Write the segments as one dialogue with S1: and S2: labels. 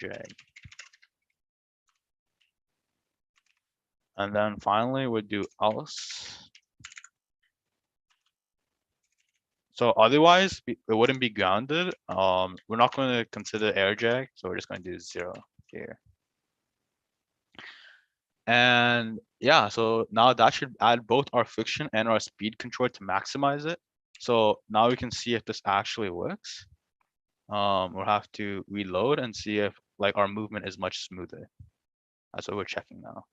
S1: drag. And then finally we'll do else. So otherwise it wouldn't be grounded. We're not going to consider air drag, so we're just going to do 0 here. And yeah, so now that should add both our friction and our speed control to maximize it. So now we can see if this actually works. We'll have to reload and see if like our movement is much smoother. That's what we're checking now.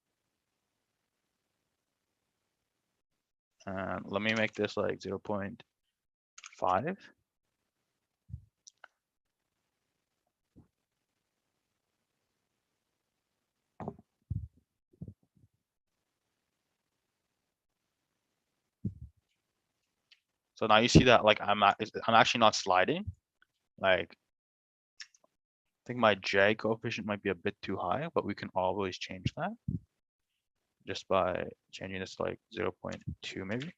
S1: And let me make this like 0.5. So now you see that like I'm actually not sliding. Like I think my drag coefficient might be a bit too high, but we can always change that just by changing this to like 0.2 maybe.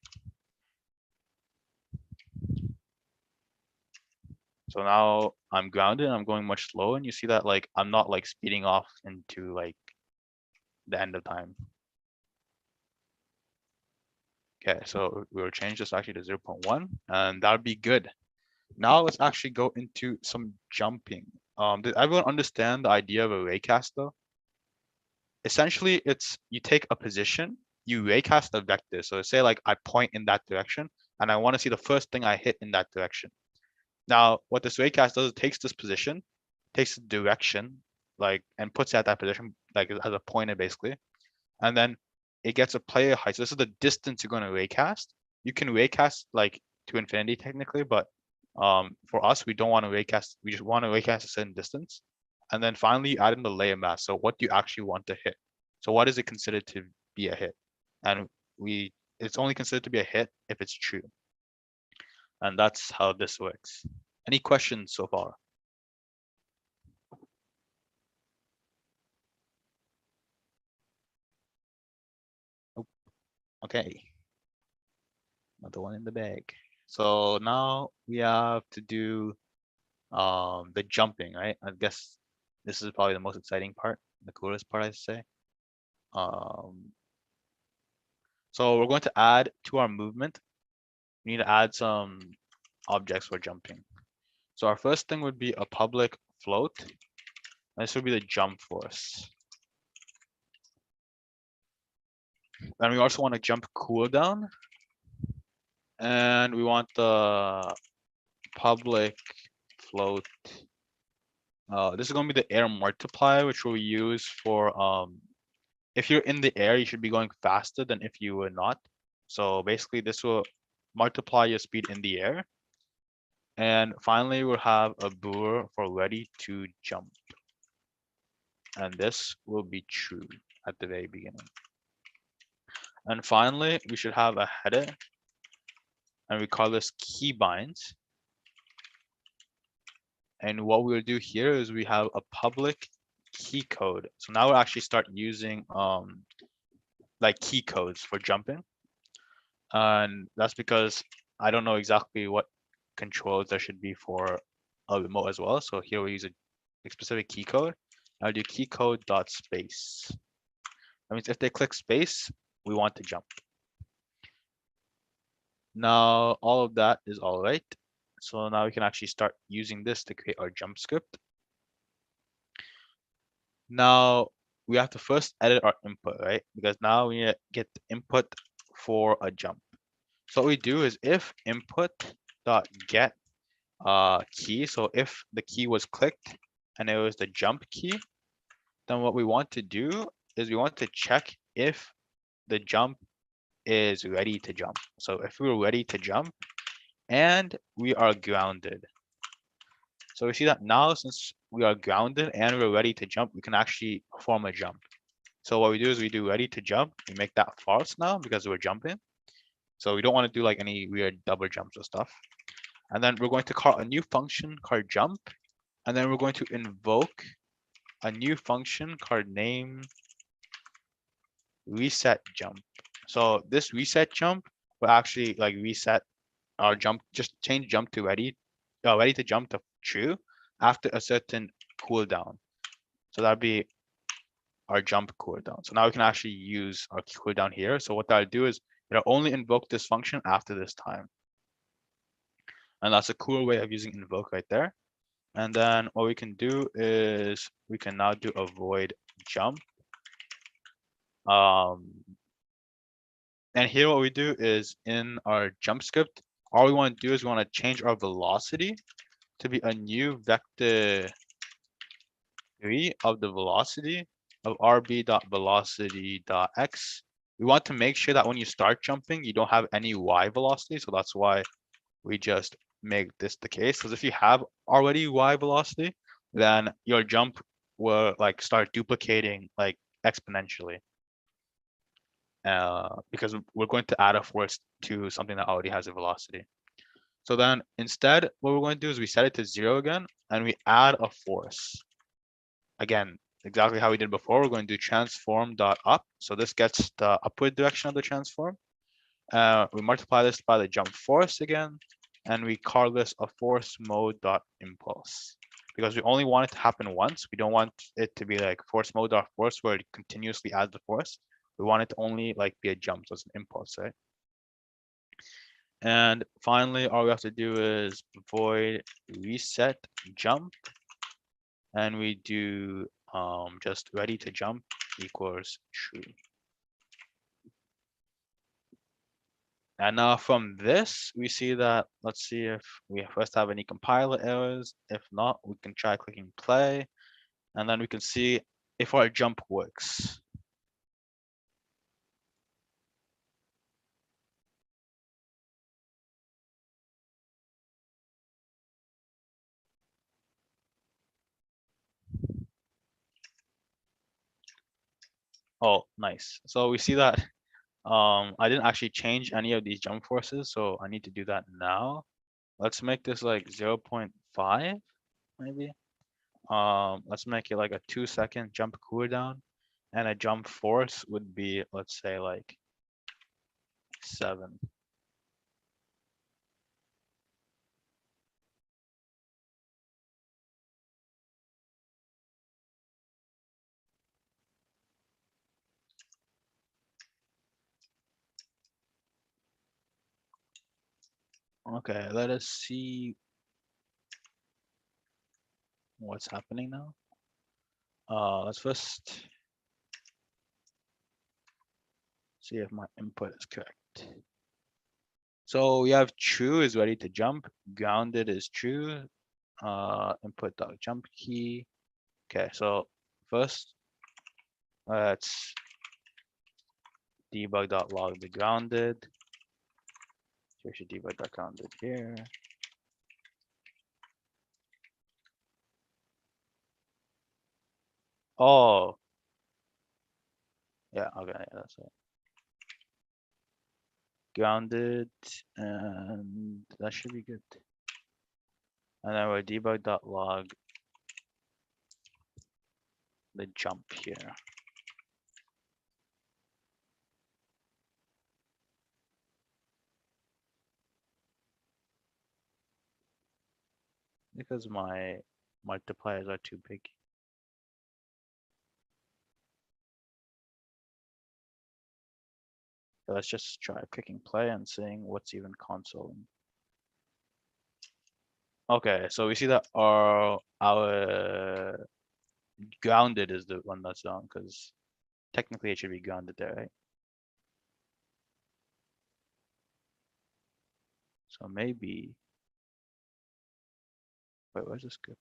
S1: So now I'm grounded and I'm going much slower, and you see that like I'm not like speeding off into like the end of time. Okay, so we'll change this actually to 0.1, and that would be good. Now let's actually go into some jumping. Did everyone understand the idea of a raycast though? Essentially, it's you take a position, you raycast a vector. So say like I point in that direction, and I want to see the first thing I hit in that direction. Now, what this raycast does, it takes this position, takes the direction, like, and puts it at that position, like as a pointer basically, and then it gets a player height. So this is the distance you're going to raycast. You can raycast like to infinity technically, but for us, we don't want to raycast. We just want to raycast a certain distance, and then finally you add in the layer mask. So what do you actually want to hit? So what is it considered to be a hit? And it's only considered to be a hit if it's true. And that's how this works. Any questions so far? Nope. Okay. Another one in the bag. So now we have to do the jumping, right? I guess this is probably the most exciting part, the coolest part, I'd say. So we're going to add to our movement. We need to add some objects for jumping. So our first thing would be a public float. This would be the jump force. And we also want to jump cooldown. And we want the public float. This is going to be the air multiplier, which we'll use for if you're in the air, you should be going faster than if you were not. So basically, this will multiply your speed in the air. And finally, we'll have a brewer for ready to jump. And this will be true at the very beginning. And finally, we should have a header. And we call this keybinds. And what we'll do here is we have a public key code. So now we'll actually start using like key codes for jumping. And that's because I don't know exactly what controls there should be for a remote as well. So here we use a specific key code. I'll do key code dot space. That means if they click space, we want to jump. Now all of that is all right. So now we can actually start using this to create our jump script. Now we have to first edit our input, right? Because now we need to get the input for a jump. So what we do is if input dot get key. So if the key was clicked and it was the jump key, then what we want to do is we want to check if the jump is ready to jump. So if we're ready to jump and we are grounded. So we see that now since we are grounded and we're ready to jump, we can actually perform a jump. So what we do is we do ready to jump. We make that false now because we're jumping. So we don't want to do like any weird double jumps or stuff. And then we're going to call a new function called jump. And then we're going to invoke a new function called name reset jump. So this reset jump will actually like reset our jump, just change jump to ready to jump to true after a certain cooldown. So that'd be our jump cooldown. So now we can actually use our cooldown here. So what that'll do is it'll only invoke this function after this time. And that's a cool way of using invoke right there. And then what we can do is we can now do a void jump. And here what we do is in our jump script, all we want to do is we want to change our velocity to be a new vector 3 of the velocity of rb.velocity.x. We want to make sure that when you start jumping, you don't have any y velocity. So that's why we just make this the case. Because if you have already y velocity, then your jump will like start duplicating like exponentially. Because we're going to add a force to something that already has a velocity. So then instead, what we're going to do is we set it to 0 again, and we add a force. Again, exactly how we did before, we're going to do transform.up. So this gets the upward direction of the transform. We multiply this by the jump force again, and we call this a force mode.impulse. Because we only want it to happen once. We don't want it to be like force mode.force where it continuously adds the force. We want it to only like be a jump, so it's an impulse, right? And finally, all we have to do is void reset jump, and we do just ready to jump equals true. And now from this, we see that, let's see if we first have any compiler errors. If not, we can try clicking play, and then we can see if our jump works. Oh, nice. So we see that I didn't actually change any of these jump forces, so I need to do that now. Let's make this like 0.5 maybe. Let's make it like a 2-second jump cooldown, and a jump force would be, let's say, like 7. Okay, let us see what's happening now. Let's first see if my input is correct. So we have true is ready to jump, grounded is true, input.jump key. Okay, so first let's debug.log the grounded. So we should debug.grounded here. Oh, yeah, okay, yeah, that's it. Grounded, and that should be good. And then we'll debug.log the jump here. Because my multipliers are too big. So let's just try clicking play and seeing what's even consoling. Okay, so we see that our grounded is the one that's on, because technically it should be grounded there, right? So maybe, wait, where's the script?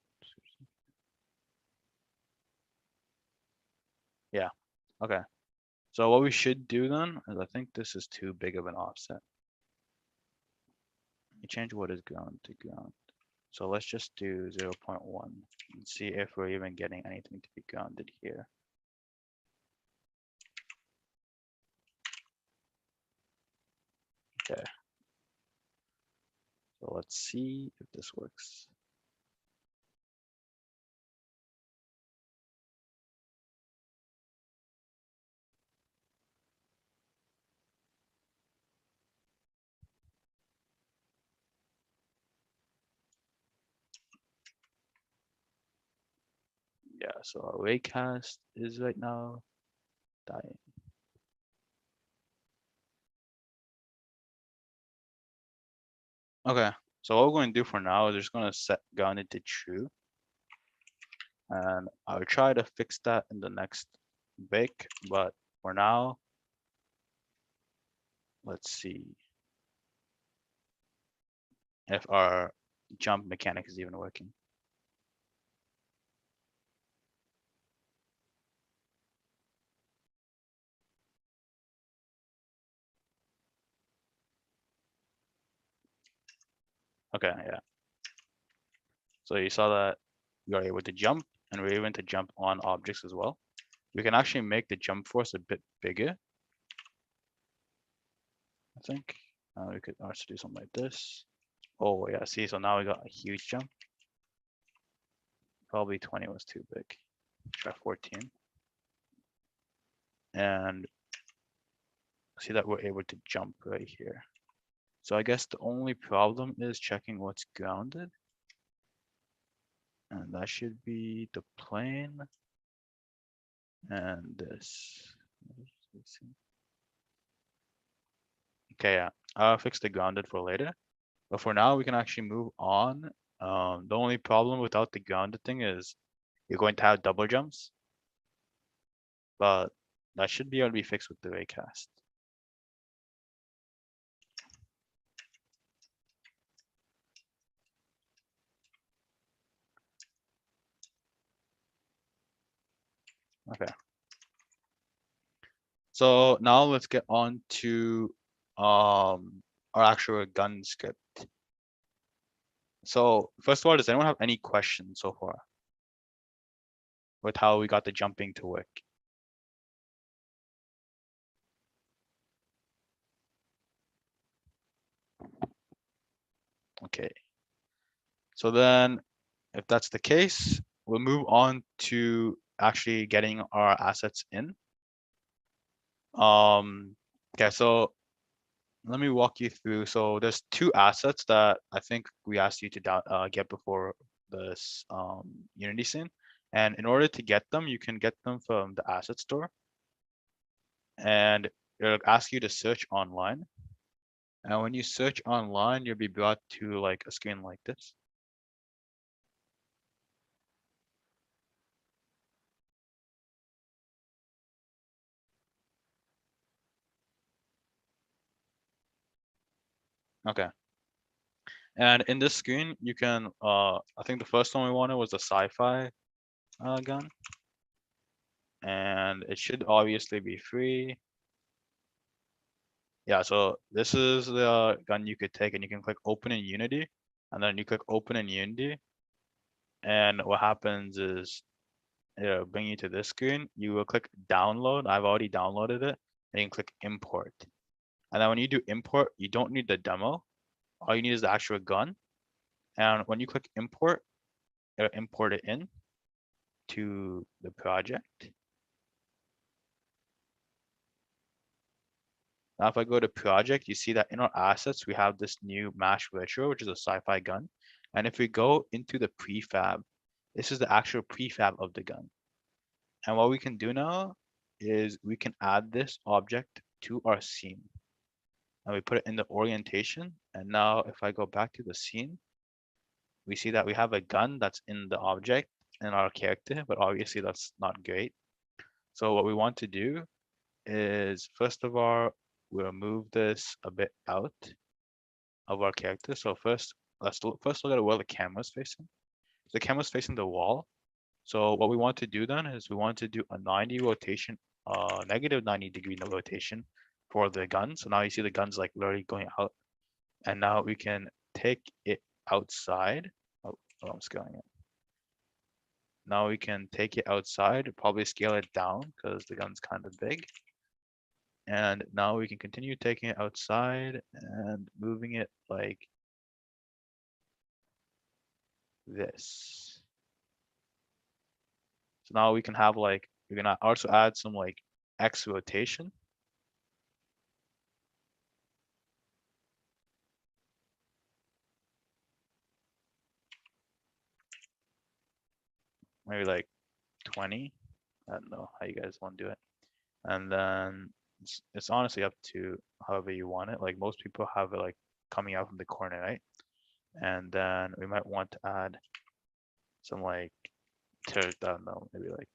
S1: Yeah, okay. So what we should do then is, I think this is too big of an offset. We change what is ground to ground. So let's just do 0.1 and see if we're even getting anything to be grounded here. Okay. So let's see if this works. Yeah, so our raycast is right now dying. Okay, so what we're going to do for now is just going to set grounded to true. And I'll try to fix that in the next bake, but for now, let's see if our jump mechanic is even working. Okay, yeah. So you saw that we are able to jump, and we're able to jump on objects as well. We can actually make the jump force a bit bigger. I think we could also do something like this. Oh yeah, see, so now we got a huge jump. Probably 20 was too big. Try 14. And see that we're able to jump right here. So I guess the only problem is checking what's grounded. And that should be the plane and this. Okay, yeah, I'll fix the grounded for later. But for now, we can actually move on. The only problem without the grounded thing is you're going to have double jumps. But that should be able to be fixed with the raycast. Okay. So now let's get on to our actual gun script. So first of all, does anyone have any questions so far with how we got the jumping to work? Okay. So then if that's the case, we'll move on to actually getting our assets in. Okay, so let me walk you through. So there's two assets that I think we asked you to get before this Unity scene. And in order to get them, you can get them from the asset store. And it'll ask you to search online. And when you search online, you'll be brought to like a screen like this. Okay. And in this screen, you can, I think the first one we wanted was a sci-fi gun. And it should obviously be free. Yeah, so this is the gun you could take and you can click open in Unity. And then you click open in Unity. And what happens is it'll bring you to this screen. You will click download. I've already downloaded it. And you can click import. And then when you do import, you don't need the demo. All you need is the actual gun. And when you click import, it'll import it in to the project. Now, if I go to project, you see that in our assets, we have this new Mash Retro, which is a sci-fi gun. And if we go into the prefab, this is the actual prefab of the gun. And what we can do now is we can add this object to our scene. And we put it in the orientation. And now if I go back to the scene, we see that we have a gun that's in the object in our character, but obviously that's not great. So what we want to do is first of all, we'll move this a bit out of our character. So first, let's look at where the camera's facing. The camera's facing the wall. So what we want to do then is we want to do a 90 rotation, negative 90-degree rotation for the gun. So now you see the gun's like literally going out. And now we can take it outside. Oh, I'm scaling it. Now we can take it outside, probably scale it down because the gun's kind of big. And now we can continue taking it outside and moving it like this. So now we can have like, we're gonna also add some like X rotation. Maybe like 20. I don't know how you guys want to do it. And then it's honestly up to however you want it. Like most people have it like coming out from the corner, right? And then we might want to add some like, I don't know, maybe like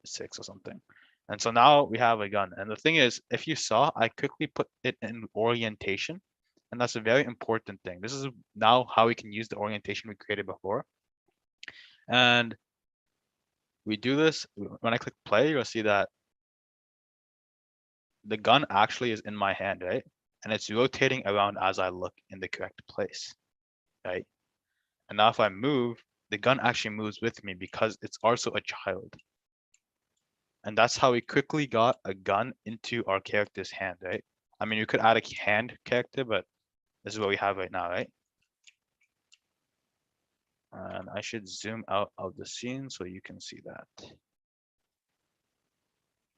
S1: 6 or something. And so now we have a gun. And the thing is, if you saw, I quickly put it in orientation. And that's a very important thing. This is now how we can use the orientation we created before. And we do this, when I click play, you'll see that the gun actually is in my hand, right? And it's rotating around as I look in the correct place, right? And now if I move, the gun actually moves with me because it's also a child. And that's how we quickly got a gun into our character's hand, right? I mean, you could add a hand character, but this is what we have right now, right? And I should zoom out of the scene so you can see that.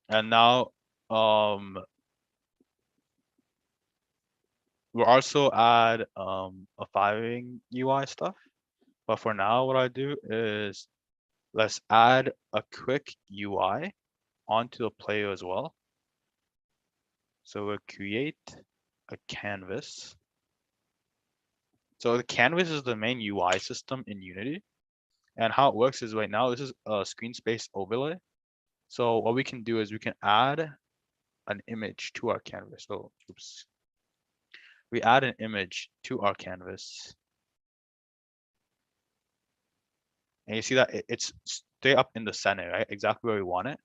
S1: And now, we'll also add a firing UI stuff. But for now, what I do is let's add a quick UI onto the player as well. So we'll create a canvas. So the canvas is the main UI system in Unity. And how it works is right now, this is a screen space overlay. So what we can do is we can add an image to our canvas. So oops. We add an image to our canvas. And you see that it's straight up in the center, right? Exactly where we want it.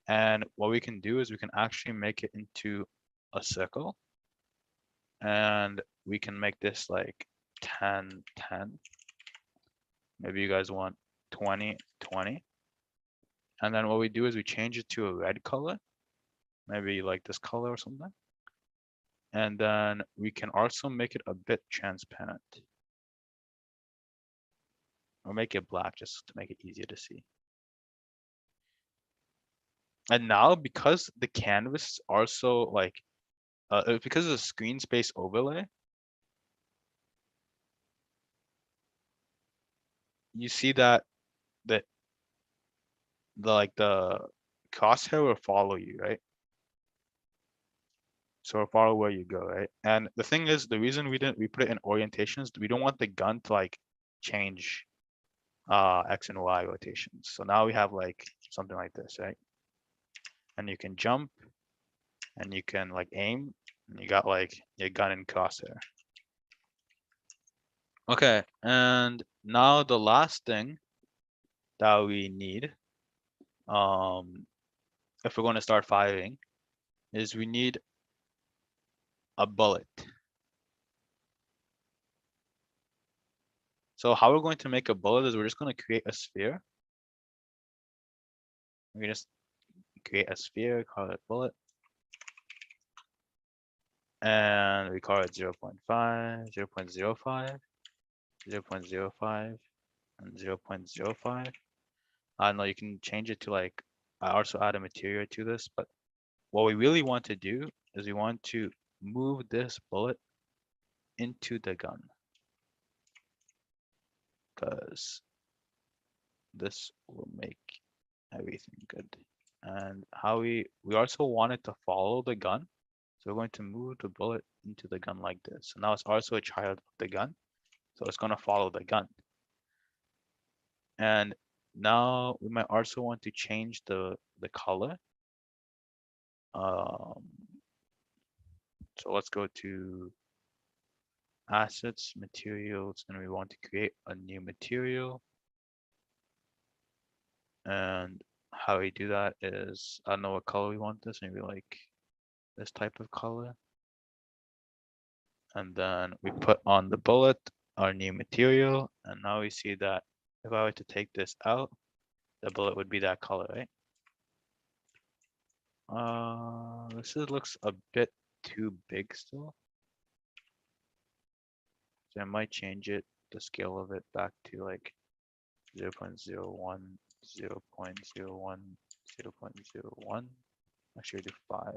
S1: And what we can do is we can actually make it into a circle. And we can make this like 10, 10. Maybe you guys want 20, 20. And then what we do is we change it to a red color, maybe like this color or something. And then we can also make it a bit transparent. Or make it black just to make it easier to see. And now because the canvas also like, because of the screen space overlay, you see that the crosshair will follow you, right? So it'll follow where you go, right? And the thing is, the reason we put it in orientations, we don't want the gun to like change X and Y rotations. So now we have like something like this, right? And you can jump and you can like aim and you got like your gun and crosshair. Okay, and now the last thing that we need, if we're going to start firing, is we need a bullet. So how we're going to make a bullet is we're just going to create a sphere. We just create a sphere, call it bullet. And we call it 0 0.5, 0 0.05, 0 0.05, and 0 0.05. I don't know, you can change it to like, I also add a material to this, but what we really want to do is we want to move this bullet into the gun. Because this will make everything good. And how we also want it to follow the gun. So we're going to move the bullet into the gun like this. So now it's also a child of the gun. So it's going to follow the gun. And now we might also want to change the color. So let's go to assets, materials, and we want to create a new material. And how we do that is, I don't know what color we want this, maybe like this type of color. And then we put on the bullet our new material. And now we see that if I were to take this out, the bullet would be that color, right? This looks a bit too big still. So I might change it, the scale of it back to like 0 0.01, 0 0.01, 0 0.01. Actually do 5.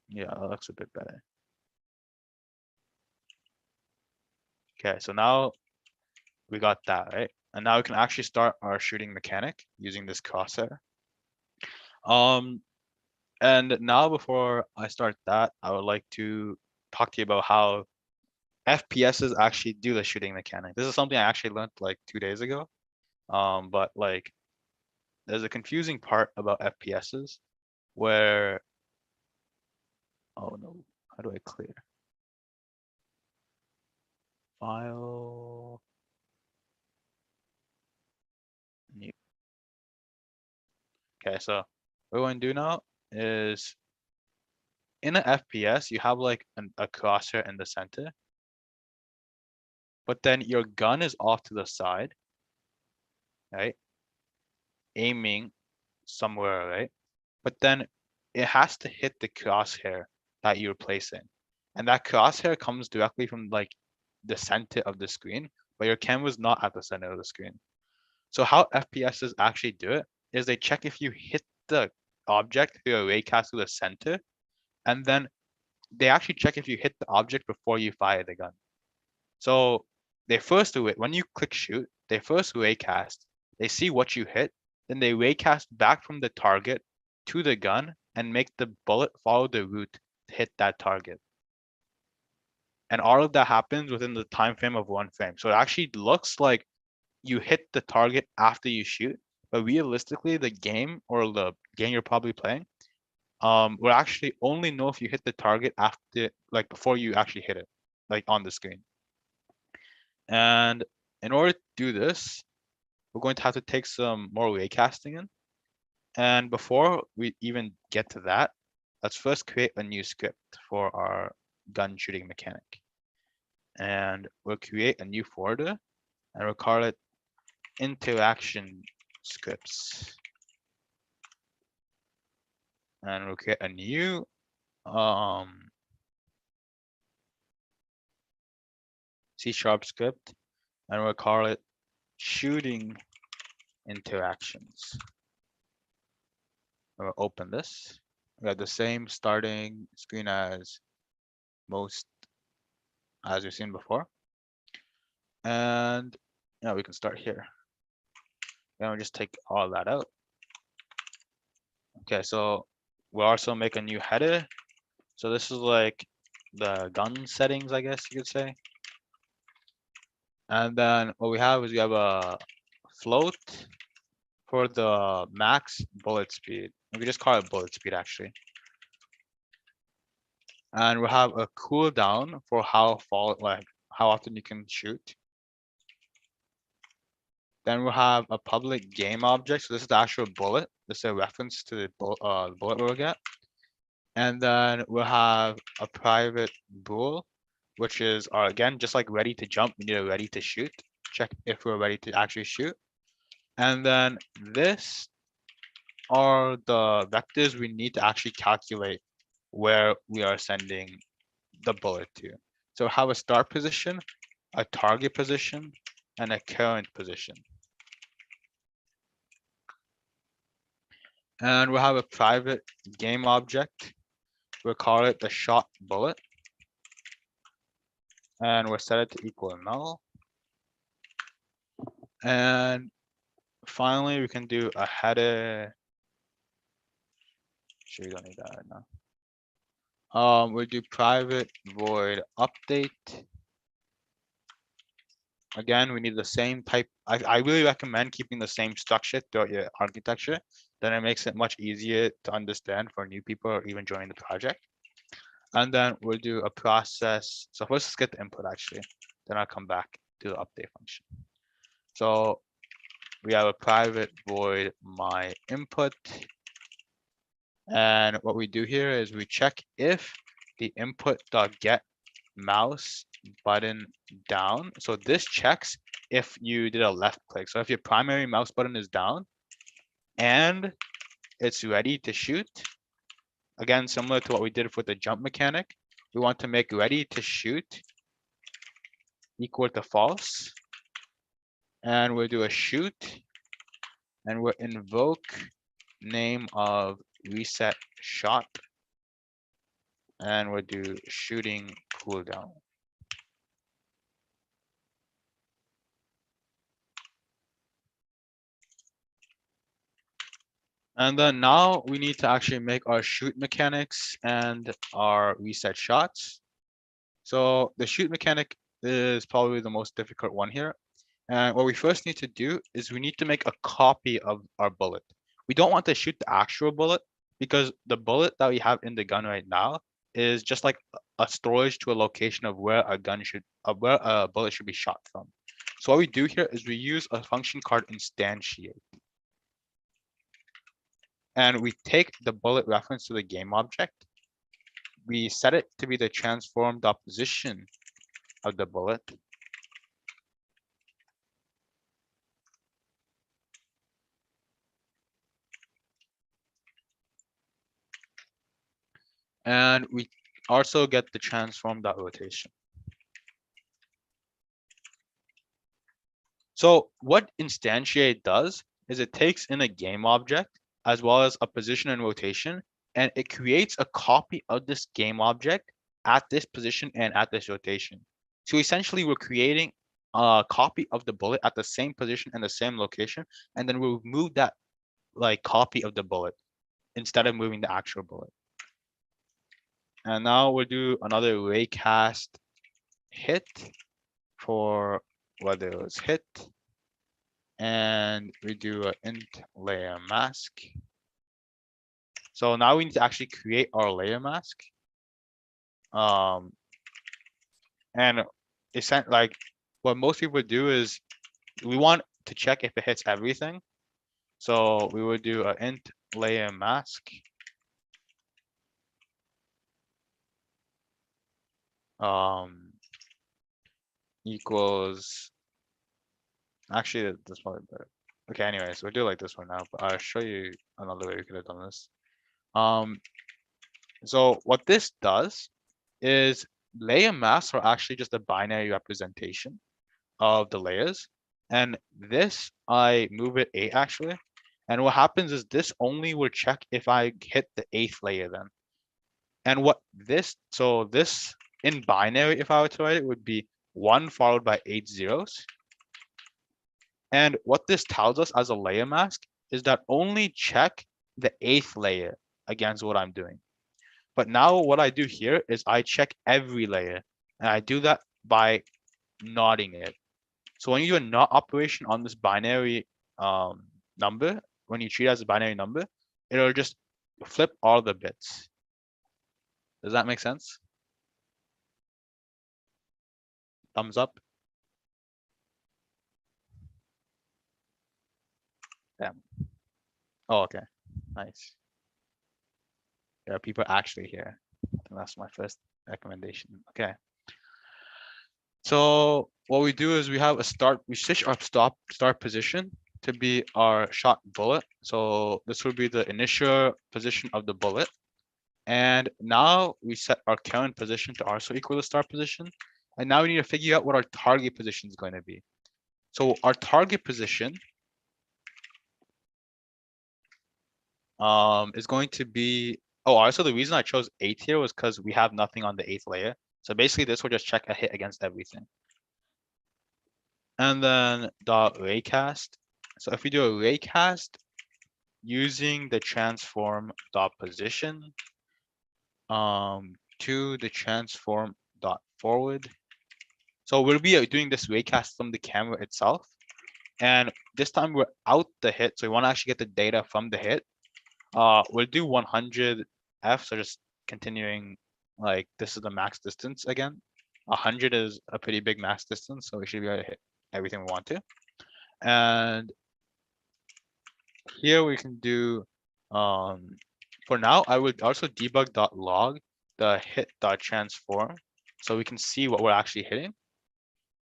S1: Yeah, that looks a bit better. Okay, so now we got that, right? And now we can actually start our shooting mechanic using this crosshair. And now before I start that, I would like to talk to you about how FPSs actually do the shooting mechanic. This is something I actually learned like 2 days ago. But like there's a confusing part about FPSs where, oh no, how do I clear? File, new. Okay, so what we're going to do now is in an FPS, you have like a crosshair in the center, but then your gun is off to the side, right? Aiming somewhere, right? But then it has to hit the crosshair that you're placing. And that crosshair comes directly from like the center of the screen, but your camera's not at the center of the screen. So how FPSs actually do it is they check if you hit the object through a raycast to the center, and then they actually check if you hit the object before you fire the gun. So they first do it when you click shoot, they first raycast, they see what you hit, then they raycast back from the target to the gun and make the bullet follow the route to hit that target. And all of that happens within the time frame of 1 frame. So it actually looks like you hit the target after you shoot, but realistically, the game or the game you're probably playing, will actually only know if you hit the target after, like before you actually hit it, like on the screen. And in order to do this, we're going to have to take some more raycasting in. And before we even get to that, let's first create a new script for our gun shooting mechanic. And we'll create a new folder and we'll call it interaction scripts. And we'll create a new C# script and we'll call it shooting interactions. We'll open this. We have the same starting screen as most as we've seen before. And yeah, we can start here. Then we'll just take all that out. Okay, so we'll also make a new header. So this is like the gun settings, I guess you could say. And then what we have is we have a float for the max bullet speed. We can just call it bullet speed actually. And we'll have a cooldown for how often you can shoot. Then we'll have a public game object. So this is the actual bullet. This is a reference to the bullet we'll get. And then we'll have a private bool, which is again, just like ready to jump, we need a ready to shoot. Check if we're ready to actually shoot. And then this are the vectors we need to actually calculate where we are sending the bullet to. So have a start position, a target position, and a current position. And we'll have a private game object. We'll call it the shot bullet. And we'll set it to equal null. And finally, we can do a header. Sure, you don't need that right now. We'll do private void update. Again, we need the same type. I really recommend keeping the same structure throughout your architecture. Then it makes it much easier to understand for new people or even joining the project. And then we'll do a process. So first let's get the input actually. Then I'll come back to the update function. So we have a private void my input. And what we do here is we check if the input.get mouse button down. So this checks if you did a left click. So if your primary mouse button is down and it's ready to shoot, again, similar to what we did for the jump mechanic, we want to make ready to shoot equal to false. And we'll do a shoot and we'll invoke name of reset shot. And we'll do shooting cooldown. And then now we need to actually make our shoot mechanics and our reset shots. So the shoot mechanic is probably the most difficult one here. And what we first need to do is we need to make a copy of our bullet. We don't want to shoot the actual bullet because the bullet that we have in the gun right now is just like a storage to a location of where a gun should, where a bullet should be shot from. So what we do here is we use a function called instantiate. And we take the bullet reference to the game object. We set it to be the transformed position of the bullet. And we also get the transformed rotation. So what instantiate does is it takes in a game object as well as a position and rotation, and it creates a copy of this game object at this position and at this rotation. So essentially we're creating a copy of the bullet at the same position and the same location, and then we'll move that like copy of the bullet instead of moving the actual bullet. And now we'll do another raycast hit for whether it was hit, and we do an int layer mask. So now we need to actually create our layer mask. And it's like what most people do is we want to check if it hits everything. So we would do an int layer mask. Equals, actually that's probably better. Okay, anyways, we'll do like this one now, but I'll show you another way we could have done this. So what this does is layer masks are actually just a binary representation of the layers. And this, I move it 8 actually. And what happens is this only will check if I hit the 8th layer then. And what this, so this in binary, if I were to write it, would be 1 followed by 8 zeros. And what this tells us as a layer mask is that only check the 8th layer against what I'm doing. But now what I do here is I check every layer, and I do that by knotting it. So when you do a knot operation on this binary number, when you treat it as a binary number, it'll just flip all the bits. Does that make sense? Thumbs up. Yeah. Oh, okay. Nice. There are people actually here. And that's my first recommendation. Okay. So what we do is we have a start, we switch our start position to be our shot bullet. So this will be the initial position of the bullet. And now we set our current position to also equal the start position. And now we need to figure out what our target position is going to be. So our target position is going to be, oh, also the reason I chose 8 here was because we have nothing on the 8th layer. So basically this will just check a hit against everything. And then dot raycast. So if we do a raycast using the transform dot position to the transform dot forward. So we'll be doing this raycast from the camera itself. And this time we're out the hit. So we want to actually get the data from the hit. We'll do 100 F. So just continuing, like this is the max distance again. 100 is a pretty big max distance. So we should be able to hit everything we want to. And here we can do, for now, I would also debug.log the hit.transform so we can see what we're actually hitting.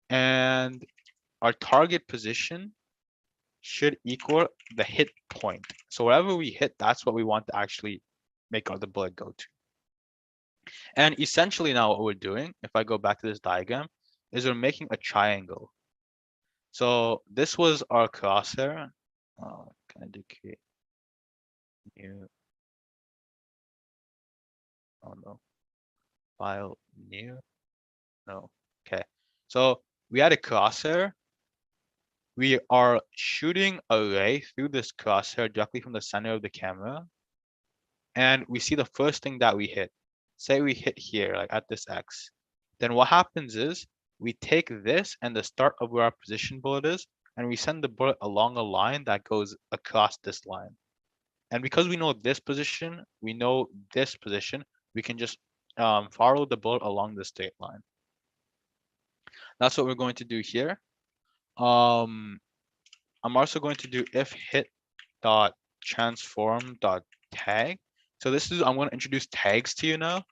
S1: And our target position should equal the hit point. So wherever we hit, that's what we want to actually make the bullet go to. And essentially now what we're doing, if I go back to this diagram, is we're making a triangle. So this was our crosshair. Can I do create new? Oh no. File new? No. Okay. So we had a crosshair we are shooting a ray through this crosshair directly from the center of the camera, and we see the first thing that we hit. Say we hit here, like at this X. Then what happens is we take this and the start of where our position bullet is, and we send the bullet along a line that goes across this line. And because we know this position, we know this position, we can just follow the bullet along the straight line. That's what we're going to do here. I'm also going to do if hit dot transform dot tag. So this is, I'm going to introduce tags to you now,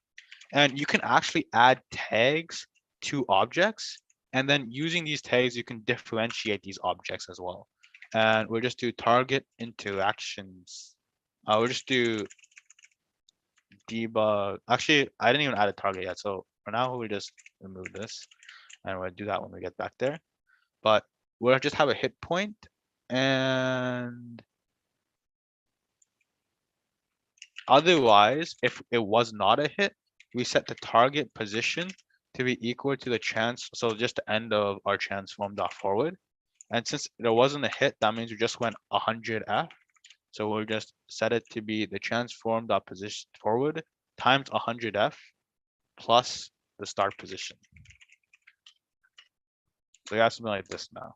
S1: and you can actually add tags to objects, and then using these tags you can differentiate these objects as well. And we'll just do target interactions. We'll just do debug. Actually, I didn't even add a target yet, so for now we'll just remove this, and we'll do that when we get back there. But we'll just have a hit point, and otherwise, if it was not a hit, we set the target position to be equal to the so just the end of our transform.forward. And since there wasn't a hit, that means we just went 100F. So we'll just set it to be the transform.position forward times 100F plus the start position. So we have something like this now.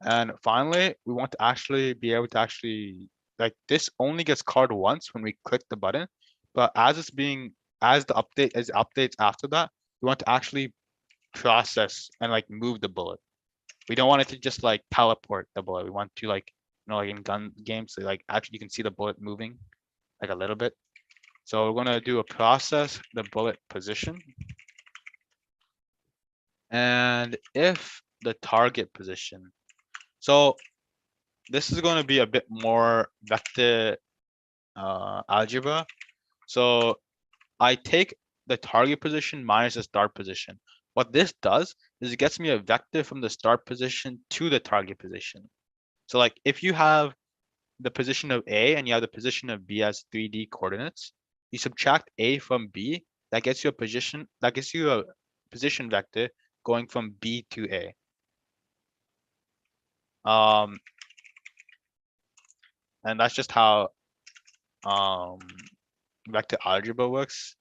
S1: And finally, we want to actually be able to actually, like, this only gets called once when we click the button, but as the updates after that, we want to actually process and like move the bullet. We don't want it to just like teleport the bullet. We want to, like, like in gun games, so like actually you can see the bullet moving like a little bit. So we're going to do a process the bullet position. And if the target position, so this is going to be a bit more vector algebra. So I take the target position minus the start position. What this does is it gets me a vector from the start position to the target position. So like if you have the position of A and you have the position of B as 3D coordinates, you subtract A from B, that gets you a position vector going from B to A. And that's just how vector algebra works.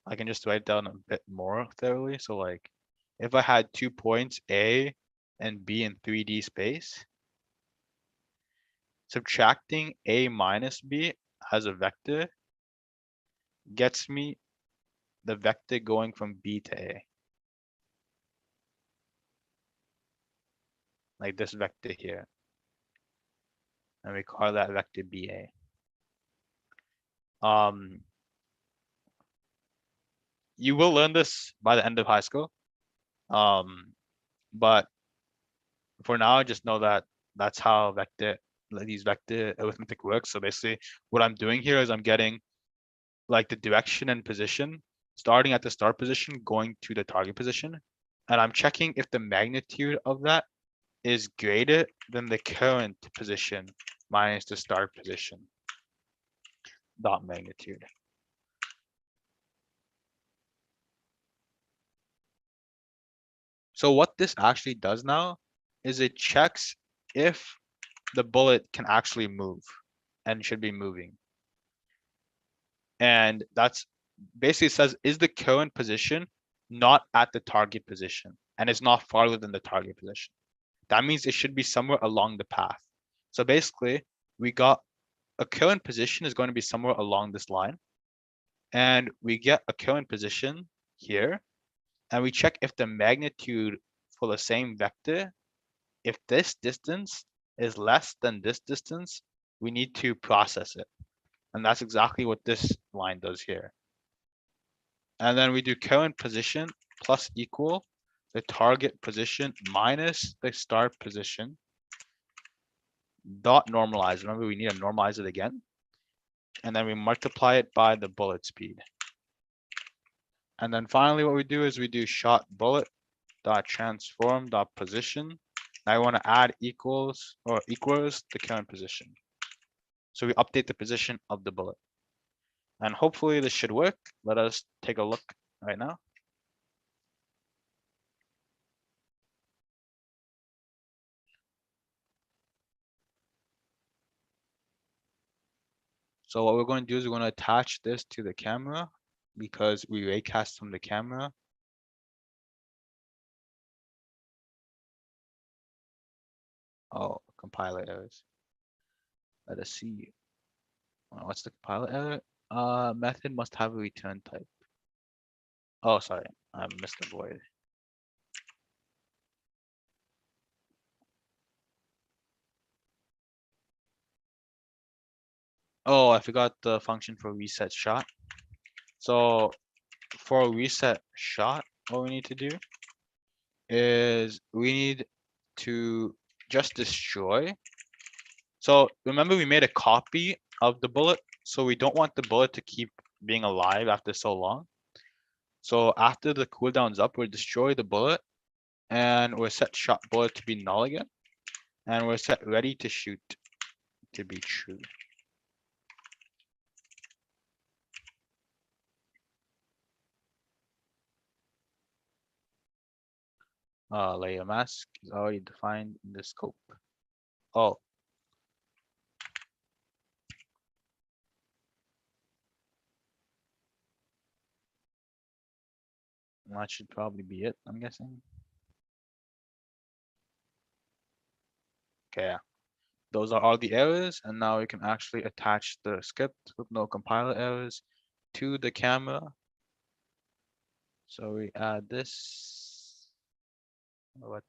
S1: I can just write down a bit more thoroughly. So like if I had 2 points A and B in 3D space, subtracting A minus B as a vector gets me the vector going from B to A. Like this vector here. And we call that vector BA. You will learn this by the end of high school. But for now, just know that that's how these vector arithmetic works. So basically what I'm doing here is I'm getting like the direction and position, starting at the start position, going to the target position. And I'm checking if the magnitude of that is greater than the current position minus the start position dot magnitude. So what this actually does now is it checks if the bullet can actually move and should be moving. And that's basically says, is the current position not at the target position and it's not farther than the target position? That means it should be somewhere along the path. So basically we got a current position is going to be somewhere along this line, and we get a current position here, and we check if the magnitude for the same vector, if this distance is less than this distance, we need to process it. And that's exactly what this line does here. And then we do current position plus equal the target position minus the start position dot normalize. Remember, we need to normalize it again. And then we multiply it by the bullet speed. And then finally, what we do is we do shot bullet dot transform dot position. I want to add equals the current position. So we update the position of the bullet. And hopefully this should work. Let us take a look right now. So what we're going to do is we're going to attach this to the camera because we raycast from the camera. Oh, compiler errors. Let us see. What's the compiler error? Method must have a return type. Oh, sorry, I missed the void. Oh, I forgot the function for reset shot. So for reset shot, what we need to do is we need to just destroy. So remember we made a copy of the bullet, so we don't want the bullet to keep being alive after so long. So after the cooldown's up, we'll destroy the bullet and we'll set shot bullet to be null again. And we're set ready to shoot to be true. Layer mask is already defined in the scope. Oh, that should probably be it, I'm guessing. Okay, yeah. Those are all the errors, and now we can actually attach the script with no compiler errors to the camera. So we add this. What?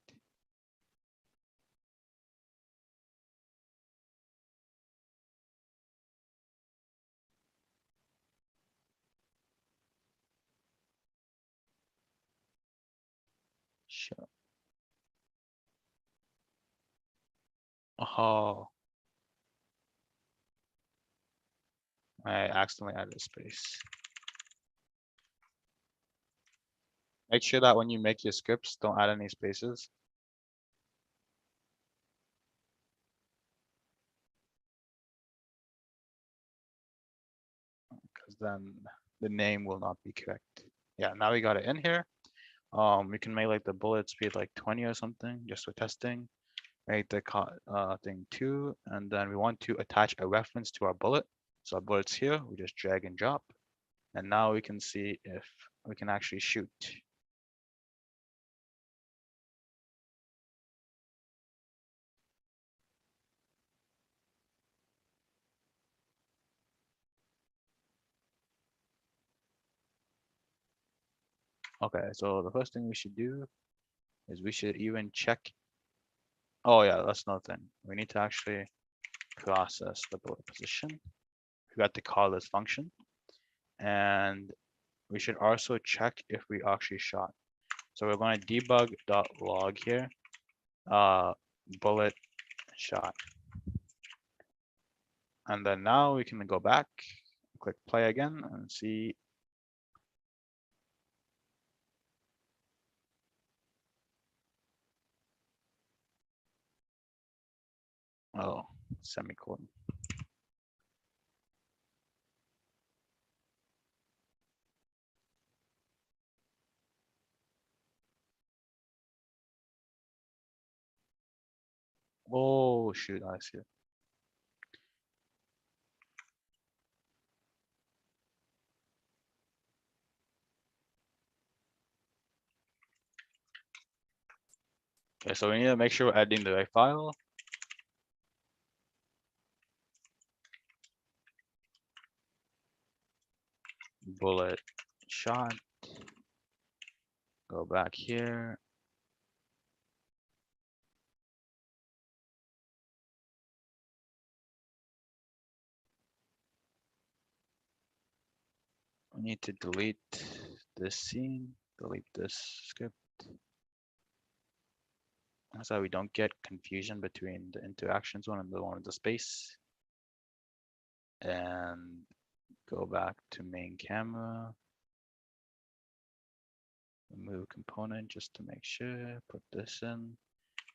S1: Sure. Oh, I accidentally added a space. Make sure that when you make your scripts, don't add any spaces. Because then the name will not be correct. Yeah, now we got it in here. We can make like the bullet speed like 20 or something just for testing. Make the thing 2, and then we want to attach a reference to our bullet. So our bullet's here, we just drag and drop. And now we can see if we can actually shoot. Okay, so the first thing we should do is we should even check. Oh yeah, that's another thing. We need to actually process the bullet position. We got to call this function. And we should also check if we actually shot. So we're going to debug.log here, bullet shot. And then now we can go back, click play again and see. Oh, semicolon. Oh, shoot, I see it. Okay, so we need to make sure we're editing the right file. Bullet shot. Go back here. We need to delete this scene, delete this script. So we don't get confusion between the interactions one and the one with the space. And go back to main camera. Remove component just to make sure. Put this in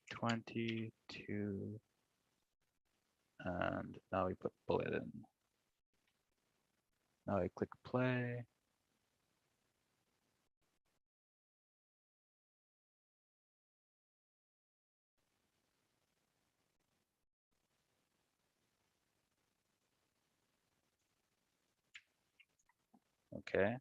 S1: 22. And now we put bullet in. Now I click play. Okay.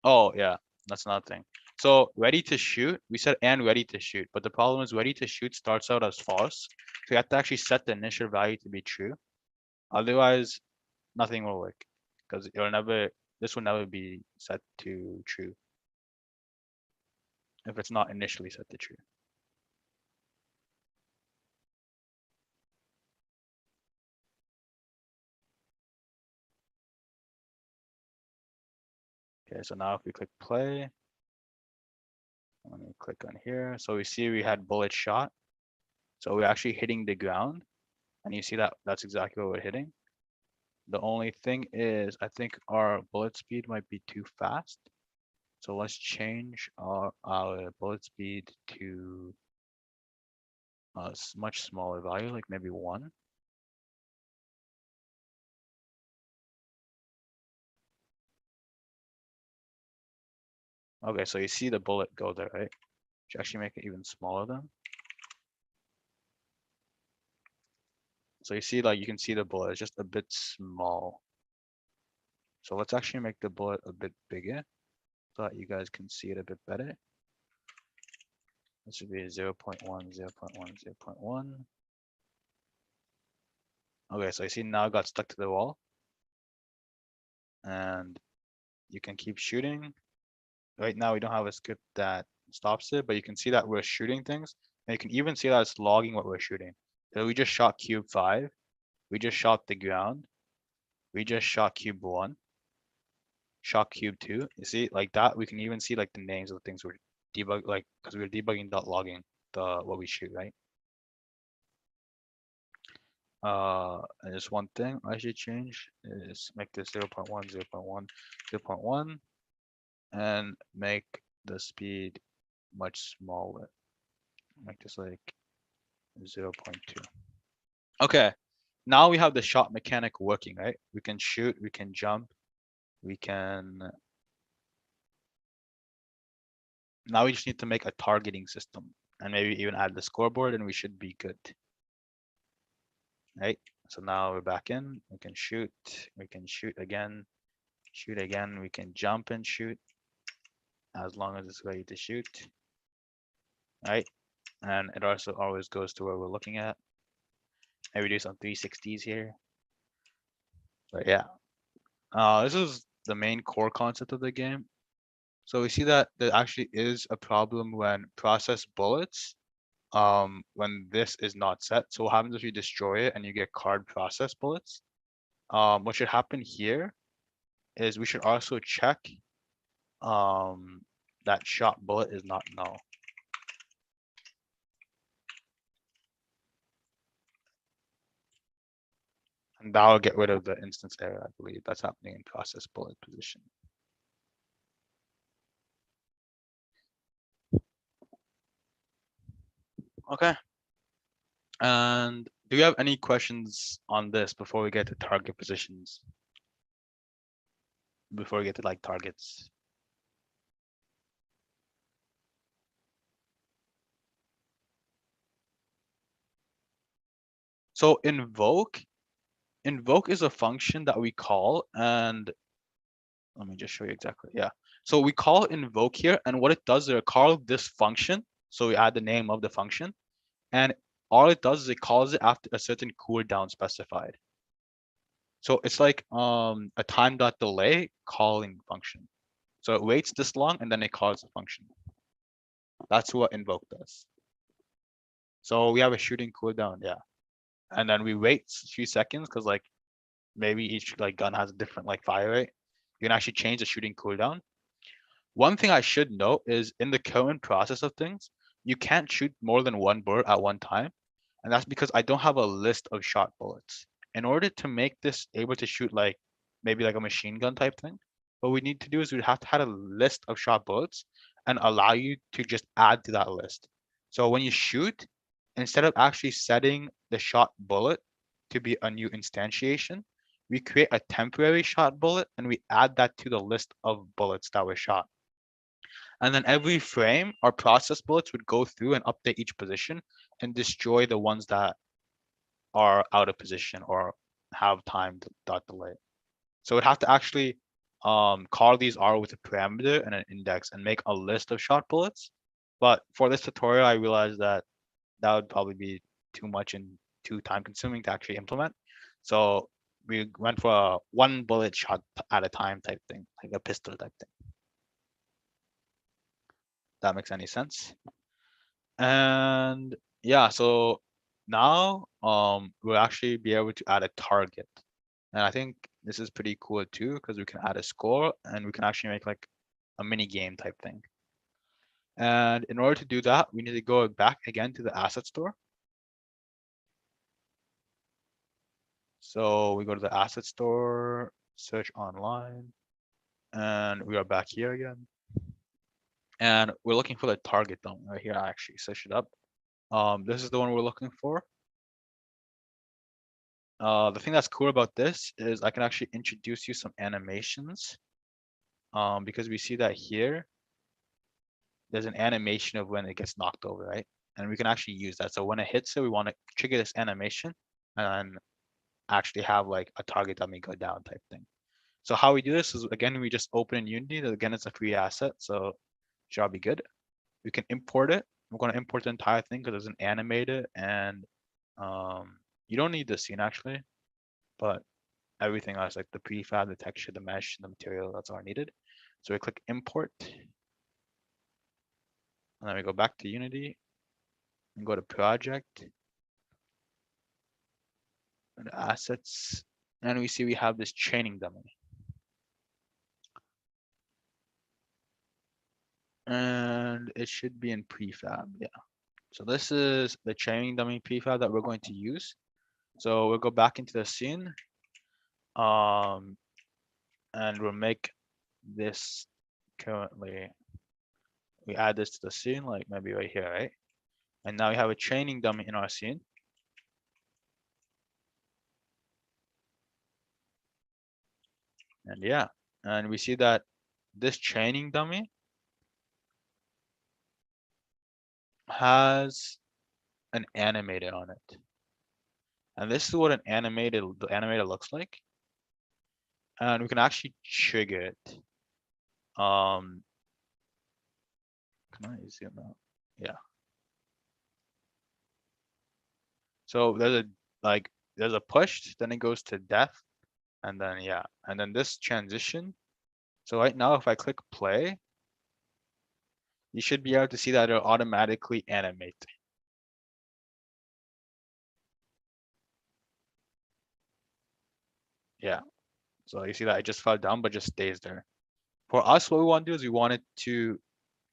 S1: Oh yeah, that's another thing. So ready to shoot, we said and ready to shoot, but the problem is ready to shoot starts out as false. So you have to actually set the initial value to be true. Otherwise, nothing will work because this will never be set to true if it's not initially set to true. Okay, so now if we click play, let me click on here. So we see we had bullet shot. So we're actually hitting the ground, and you see that that's exactly what we're hitting. The only thing is, I think our bullet speed might be too fast. So let's change our bullet speed to a much smaller value, like maybe 1. Okay, so you see the bullet go there, right? Should actually make it even smaller then. So you see, like, you can see the bullet is just a bit small. So let's actually make the bullet a bit bigger so that you guys can see it a bit better. This should be 0.1, 0.1, 0.1. Okay, so you see now it got stuck to the wall. And you can keep shooting. Right now we don't have a script that stops it, but you can see that we're shooting things. And you can even see that it's logging what we're shooting. So we just shot cube 5. We just shot the ground. We just shot cube 1. Shot cube 2. You see, like that, we can even see like the names of the things we're like because we're debugging logging the what we shoot, right? And just one thing I should change is make this 0.1, 0.1, 0.1, and make the speed much smaller. Make this like 0.2. Okay, now we have the shot mechanic working, right? We can shoot, we can jump, we can. Now we just need to make a targeting system and maybe even add the scoreboard and we should be good. Right? So now we're back in, we can shoot again, we can jump and shoot as long as it's ready to shoot. Right? And it also always goes to where we're looking at. Maybe do some 360s here. But yeah, this is the main core concept of the game. So we see that there actually is a problem when process bullets, when this is not set. So what happens if you destroy it and you get card process bullets? What should happen here is we should also check that shot bullet is not null. And that will get rid of the instance error, I believe. That's happening in process bullet position. Okay. And do you have any questions on this before we get to target positions? Before we get to like targets? So invoke is a function that we call, and let me just show you exactly. Yeah. So we call invoke here, and what it does is it calls this function. So we add the name of the function, and all it does is it calls it after a certain cooldown specified. So it's like a time.delay calling function. So it waits this long and then it calls the function. That's what invoke does. So we have a shooting cooldown, yeah. And then we wait a few seconds because like maybe each like gun has a different like fire rate. You can actually change the shooting cooldown. One thing I should note is in the current process of things, you can't shoot more than one bullet at one time. And that's because I don't have a list of shot bullets. In order to make this able to shoot like maybe like a machine gun type thing, what we need to do is we have to have a list of shot bullets and allow you to just add to that list. So when you shoot, instead of actually setting the shot bullet to be a new instantiation, we create a temporary shot bullet and we add that to the list of bullets that were shot. And then every frame, our process bullets would go through and update each position and destroy the ones that are out of position or have time dot delay. So we'd have to actually call these R with a parameter and an index and make a list of shot bullets. But for this tutorial, I realized that that would probably be too much and too time consuming to actually implement. So we went for a one bullet shot at a time type thing, like a pistol type thing. That makes any sense? And yeah, so now we'll actually be able to add a target. And I think this is pretty cool too, because we can add a score and we can actually make like a mini game type thing. And in order to do that, we need to go back again to the asset store. So we go to the asset store, search online, and we are back here again. And we're looking for the target dummy right here. I actually searched it up. This is the one we're looking for. The thing that's cool about this is I can actually introduce you some animations because we see that here, there's an animation of when it gets knocked over, right? And we can actually use that. So when it hits it, we want to trigger this animation and actually have like a target dummy go down type thing. So how we do this is, again, we just open in Unity. Again, it's a free asset, so should be good. We can import it. We're going to import the entire thing because it's an animated, and you don't need the scene actually, but everything else like the prefab, the texture, the mesh, the material, that's all needed. So we click import, and then we go back to Unity and go to project and assets, and we see we have this chaining dummy. And it should be in prefab, yeah. So this is the chaining dummy prefab that we're going to use. So we'll go back into the scene, and we'll make this currently, we add this to the scene, like maybe right here, right? And now we have a chaining dummy in our scene. And yeah, and we see that this chaining dummy has an animator on it. And this is what the animator looks like. And we can actually trigger it. Can I zoom out? Yeah. So there's a push, then it goes to death, and then yeah, and then this transition. So right now, if I click play, you should be able to see that it'll automatically animate. Yeah. So you see that it just fell down, but just stays there. For us, what we want to do is we want it to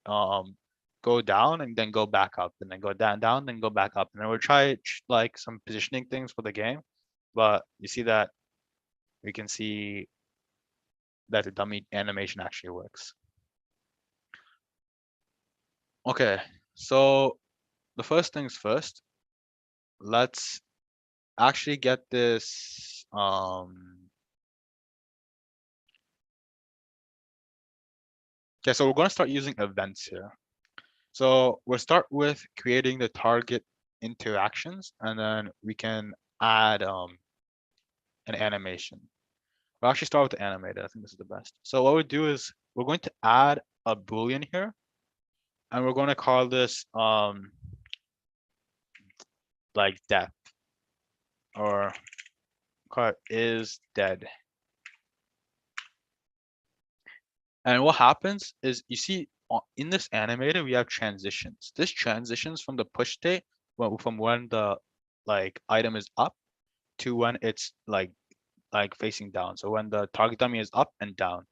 S1: go down and then go back up, and then go down, then go back up. And then we'll try like some positioning things for the game. But you see that we can see that the dummy animation actually works. Okay, so the first things first, let's actually get this okay, so we're going to start using events here. So we'll start with creating the target interactions, and then we can add an animation. We'll actually start with the animator. I think this is the best. So what we do is we're going to add a boolean here, and we're going to call this like death, or call it is dead. And what happens is, you see in this animator, we have transitions. This transitions from the push state, from when the like item is up to when it's like facing down. So when the target dummy is up and down.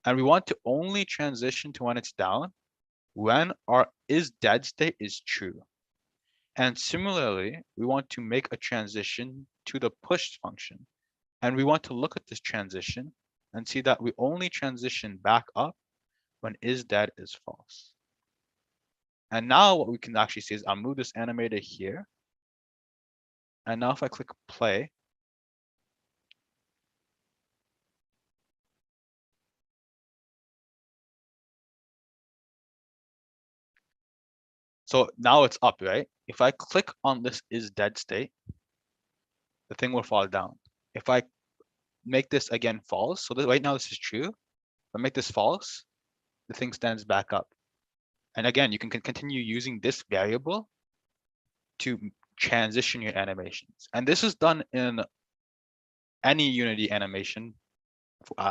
S1: And we want to only transition to when it's down when our is dead state is true. And similarly, we want to make a transition to the push function. And we want to look at this transition and see that we only transition back up when is dead is false. And now what we can actually see is I'll move this animator here. And now if I click play, So now it's up, right? If I click on this is dead state, the thing will fall down. If I make this again false, so right now this is true, if I make this false, the thing stands back up. And again, you can continue using this variable to transition your animations. And this is done in any Unity animation,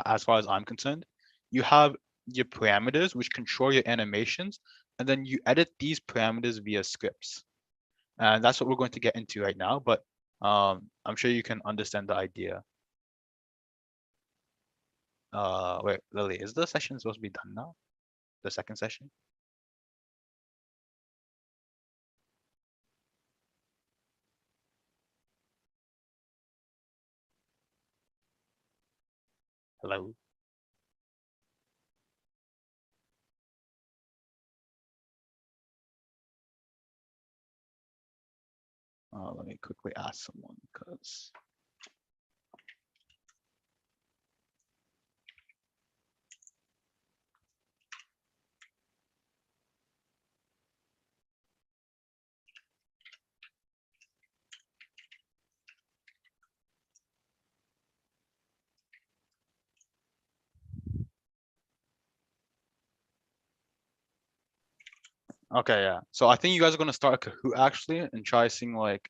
S1: as far as I'm concerned. You have your parameters which control your animations, and then you edit these parameters via scripts. And that's what we're going to get into right now, but I'm sure you can understand the idea. Wait, Lily, is the session supposed to be done now? The second session? Hello? Let me quickly ask someone because. Okay, yeah. So I think you guys are gonna start a Kahoot actually and try seeing like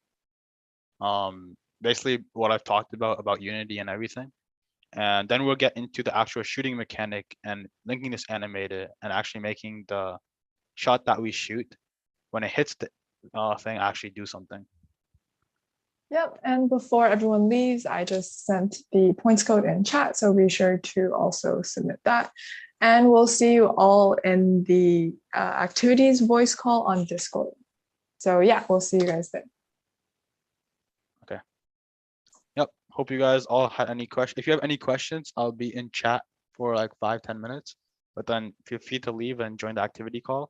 S1: basically what I've talked about Unity and everything. And then we'll get into the actual shooting mechanic and linking this animator and actually making the shot that we shoot when it hits the thing actually do something.
S2: Yep, and before everyone leaves, I just sent the points code in chat, so be sure to also submit that. And we'll see you all in the activities voice call on Discord. So yeah, we'll see you guys there.
S1: Okay. Yep. Hope you guys all had any questions. If you have any questions, I'll be in chat for like 5-10 minutes. But then feel free to leave and join the activity call.